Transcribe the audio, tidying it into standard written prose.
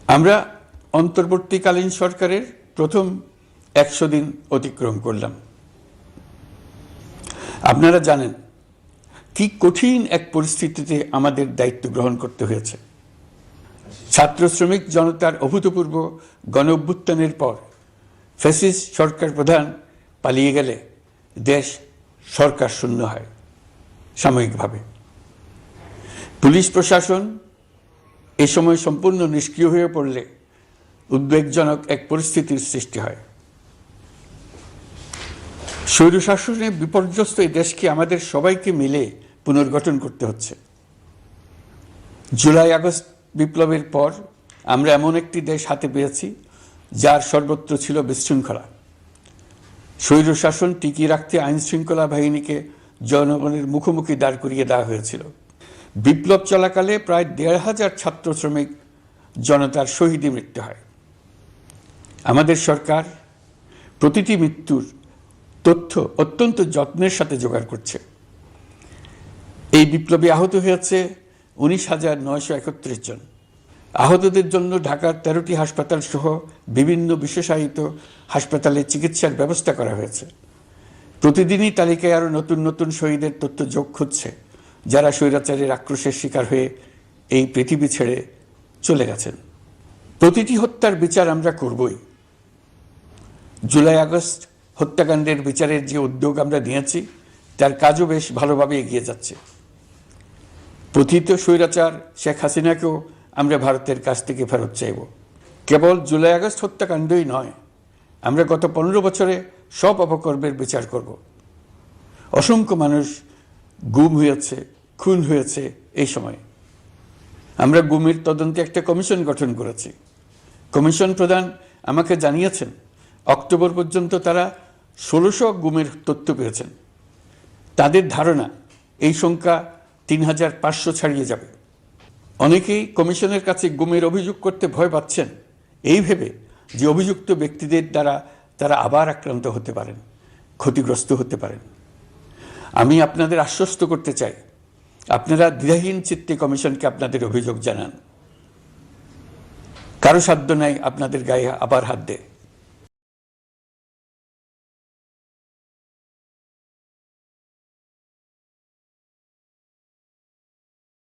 আমরা অন্তর্বর্তীকালীন সরকারের প্রথম 100 দিন অতিক্রম করলাম। আপনারা জানেন কি কঠিন এক পরিস্থিতিতে আমাদের দায়িত্ব গ্রহণ করতে হয়েছে। ছাত্র শ্রমিক জনতার অভূতপূর্ব গণ অভ্যুত্থানের পর ফ্যাসিস্ট সরকার প্রধান পালিয়ে গেলে দেশ সরকার শূন্য হয় সাময়িকভাবে। পুলিশ প্রশাসন এ সময় সম্পূর্ণ নিষ্ক্রিয় হয়ে পড়লে উদ্বেগজনক এক পরিস্থিতির সৃষ্টি হয়। স্বৈরশাসনে বিপর্যস্ত এই দেশকে আমাদের সবাইকে মিলে পুনর্গঠন করতে হচ্ছে। জুলাই আগস্ট বিপ্লবের পর আমরা এমন একটি দেশ হাতে পেয়েছি যার সর্বত্র ছিল বিশৃঙ্খলা। স্বৈরশাসন টিকিয়ে রাখতে আইন শৃঙ্খলা বাহিনীকে জনগণের মুখোমুখি দাঁড় করিয়ে দেওয়া হয়েছিল। বিপ্লব চলাকালে প্রায় 1,500 ছাত্র শ্রমিক জনতার শহীদে মৃত্যু হয়। আমাদের সরকার প্রতিটি মৃত্যুর তথ্য অত্যন্ত যত্নের সাথে জোগাড় করছে। এই বিপ্লবে আহত হয়েছে 19,931 জন। আহতদের জন্য ঢাকার 13টি হাসপাতাল সহ বিভিন্ন বিশেষায়িত হাসপাতালে চিকিৎসার ব্যবস্থা করা হয়েছে। প্রতিদিনই তালিকায় আরও নতুন নতুন শহীদের তথ্য যোগ হচ্ছে, যারা স্বৈরাচারের আক্রোশের শিকার হয়ে এই পৃথিবী ছেড়ে চলে গেছেন। প্রতিটি হত্যার বিচার আমরা করবই। জুলাই আগস্ট হত্যাকাণ্ডের বিচারের যে উদ্যোগ আমরা নিয়েছি তার কাজও বেশ ভালোভাবে এগিয়ে যাচ্ছে। পতিত স্বৈরাচার শেখ হাসিনাকেও আমরা ভারতের কাছ থেকে ফেরত চাইব। কেবল জুলাই আগস্ট হত্যাকাণ্ডই নয়, আমরা গত 15 বছরে সব অপকর্মের বিচার করব। অসংখ্য মানুষ গুম হয়েছে, খুন হয়েছে। এই সময় আমরা গুমের তদন্তে একটা কমিশন গঠন করেছি। কমিশন প্রধান আমাকে জানিয়েছেন অক্টোবর পর্যন্ত তারা 1600 গুমের তথ্য পেয়েছেন। তাদের ধারণা এই সংখ্যা 3,500 ছাড়িয়ে যাবে। অনেকেই কমিশনের কাছে গুমের অভিযোগ করতে ভয় পাচ্ছেন এই ভেবে যে অভিযুক্ত ব্যক্তিদের দ্বারা তারা আবার আক্রান্ত হতে পারেন, ক্ষতিগ্রস্ত হতে পারেন। আমি আপনাদের আশ্বস্ত করতে চাই, আপনারা দ্বিধাহীন চিত্তে কমিশনকে আপনাদের অভিযোগ জানান। কারো সাধ্য নাই আপনাদের গায়ে আবার হাত দেয়।